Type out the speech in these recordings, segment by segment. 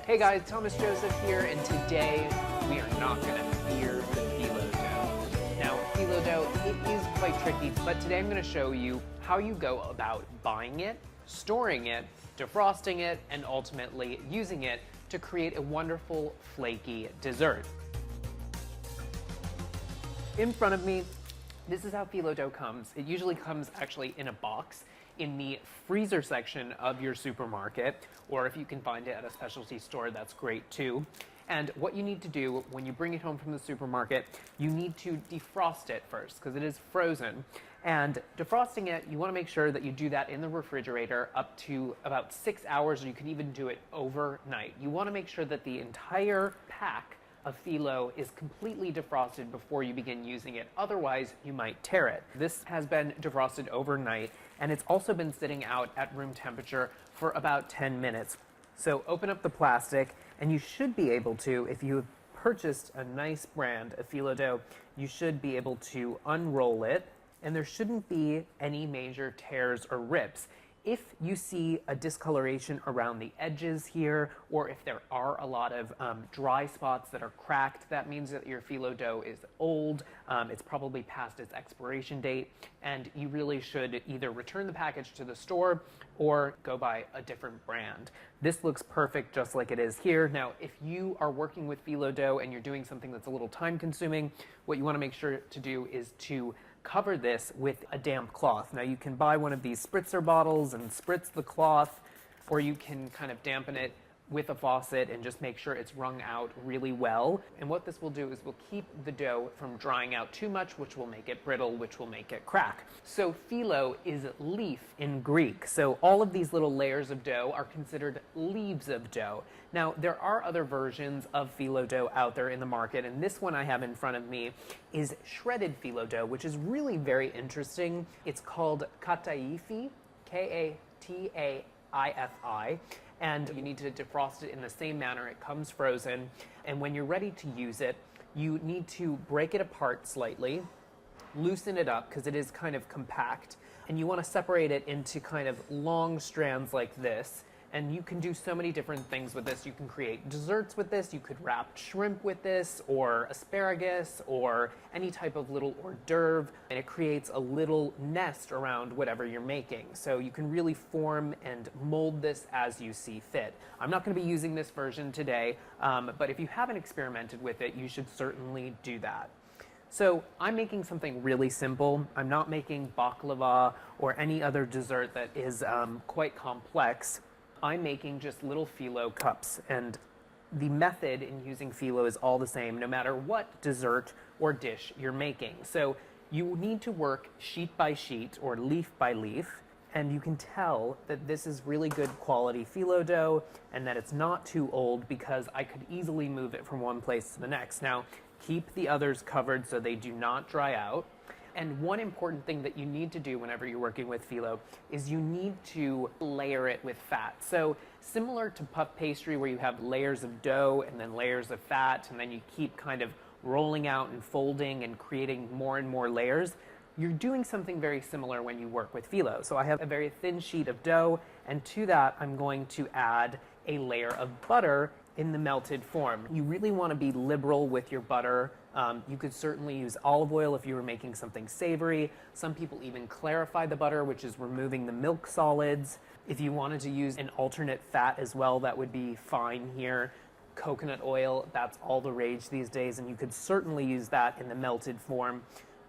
Hey guys, Thomas Joseph here, and today we are not going to fear the phyllo dough. Now, phyllo dough, it is quite tricky, but today I'm going to show you how you go about buying it, storing it, defrosting it, and ultimately using it to create a wonderful flaky dessert. In front of me, this is how phyllo dough comes. It usually comes actually in a box in the freezer section of your supermarket, or if you can find it at a specialty store, that's great too. And what you need to do when you bring it home from the supermarket, you need to defrost it first because it is frozen. And defrosting it, you want to make sure that you do that in the refrigerator up to about 6 hours, or you can even do it overnight. You want to make sure that the entire pack of phyllo is completely defrosted before you begin using it. Otherwise, you might tear it. This has been defrosted overnight, and it's also been sitting out at room temperature for about 10 minutes. So open up the plastic, and you should be able to, if you have purchased a nice brand of phyllo dough, you should be able to unroll it, and there shouldn't be any major tears or rips. If you see a discoloration around the edges here, or if there are a lot of dry spots that are cracked, that means that your phyllo dough is old, it's probably past its expiration date, and you really should either return the package to the store or go buy a different brand. This looks perfect just like it is here. Now, if you are working with phyllo dough and you're doing something that's a little time consuming, what you want to make sure to do is to cover this with a damp cloth. Now you can buy one of these spritzer bottles and spritz the cloth, or you can kind of dampen it with a faucet and just make sure it's wrung out really well. And what this will do is will keep the dough from drying out too much, which will make it brittle, which will make it crack. So phyllo is leaf in Greek. So all of these little layers of dough are considered leaves of dough. Now, there are other versions of phyllo dough out there in the market, and this one I have in front of me is shredded phyllo dough, which is really very interesting. It's called kataifi, Kataifi, and you need to defrost it in the same manner. It comes frozen, and when you're ready to use it, you need to break it apart slightly, loosen it up because it is kind of compact, and you want to separate it into kind of long strands like this. And you can do so many different things with this. You can create desserts with this, you could wrap shrimp with this, or asparagus, or any type of little hors d'oeuvre, and it creates a little nest around whatever you're making. So you can really form and mold this as you see fit. I'm not going to be using this version today, but if you haven't experimented with it, you should certainly do that. So I'm making something really simple. I'm not making baklava or any other dessert that is quite complex. I'm making just little phyllo cups, and the method in using phyllo is all the same no matter what dessert or dish you're making. So you need to work sheet by sheet or leaf by leaf, and you can tell that this is really good quality phyllo dough and that it's not too old because I could easily move it from one place to the next. Now, keep the others covered so they do not dry out. And one important thing that you need to do whenever you're working with phyllo is you need to layer it with fat. So similar to puff pastry where you have layers of dough and then layers of fat, and then you keep kind of rolling out and folding and creating more and more layers, you're doing something very similar when you work with phyllo. So I have a very thin sheet of dough, and to that I'm going to add a layer of butter in the melted form. You really want to be liberal with your butter. You could certainly use olive oil if you were making something savory. Some people even clarify the butter, which is removing the milk solids. If you wanted to use an alternate fat as well, that would be fine here. Coconut oil, that's all the rage these days, and you could certainly use that in the melted form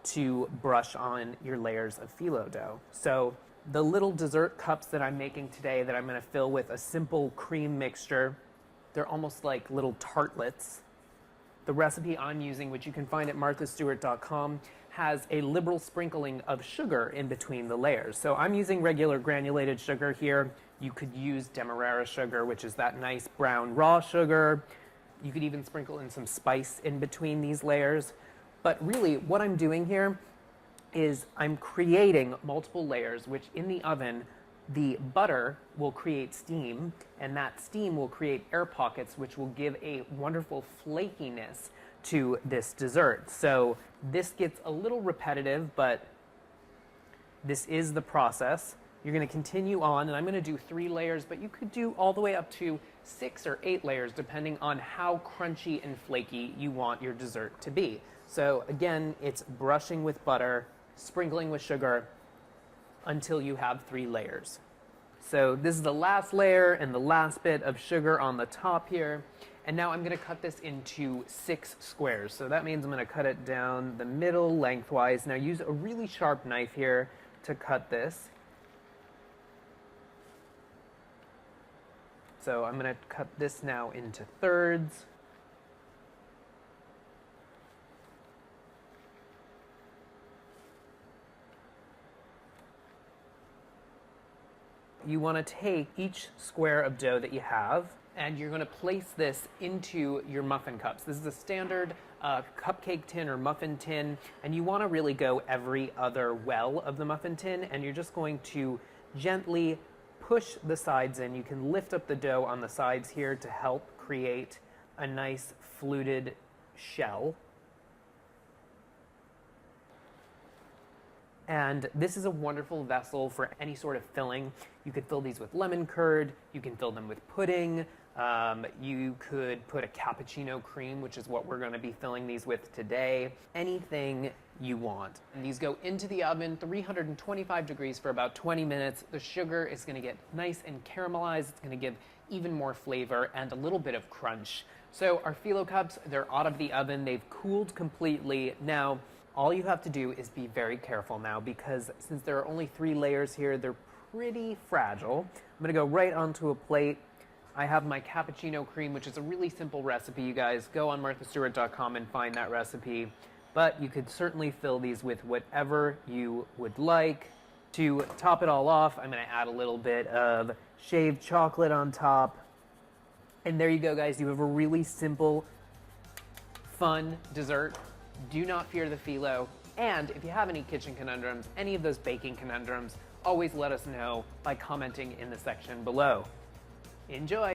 to brush on your layers of phyllo dough. So the little dessert cups that I'm making today that I'm going to fill with a simple cream mixture, they're almost like little tartlets. The recipe I'm using, which you can find at marthastewart.com, has a liberal sprinkling of sugar in between the layers. So I'm using regular granulated sugar here. You could use Demerara sugar, which is that nice brown raw sugar. You could even sprinkle in some spice in between these layers. But really, what I'm doing here is I'm creating multiple layers, which in the oven, the butter will create steam, and that steam will create air pockets, which will give a wonderful flakiness to this dessert. So this gets a little repetitive, but this is the process. You're going to continue on, and I'm going to do 3 layers, but you could do all the way up to 6 or 8 layers depending on how crunchy and flaky you want your dessert to be. So again, it's brushing with butter, sprinkling with sugar until you have 3 layers. So this is the last layer and the last bit of sugar on the top here. And now I'm going to cut this into 6 squares. So that means I'm going to cut it down the middle lengthwise. Now use a really sharp knife here to cut this. So I'm going to cut this now into thirds. You want to take each square of dough that you have, and you're going to place this into your muffin cups. This is a standard cupcake tin or muffin tin, and you want to really go every other well of the muffin tin, and you're just going to gently push the sides in. You can lift up the dough on the sides here to help create a nice fluted shell. And this is a wonderful vessel for any sort of filling. You could fill these with lemon curd, you can fill them with pudding, you could put a cappuccino cream, which is what we're going to be filling these with today. Anything you want. And these go into the oven, 325 degrees for about 20 minutes. The sugar is going to get nice and caramelized. It's going to give even more flavor and a little bit of crunch. So our phyllo cups, they're out of the oven. They've cooled completely. Now, all you have to do is be very careful now, because since there are only 3 layers here, they're pretty fragile. I'm going to go right onto a plate. I have my cappuccino cream, which is a really simple recipe, you guys. Go on marthastewart.com and find that recipe. But you could certainly fill these with whatever you would like. To top it all off, I'm going to add a little bit of shaved chocolate on top. And there you go, guys. You have a really simple, fun dessert. Do not fear the phyllo. And if you have any kitchen conundrums, any of those baking conundrums, always let us know by commenting in the section below. Enjoy!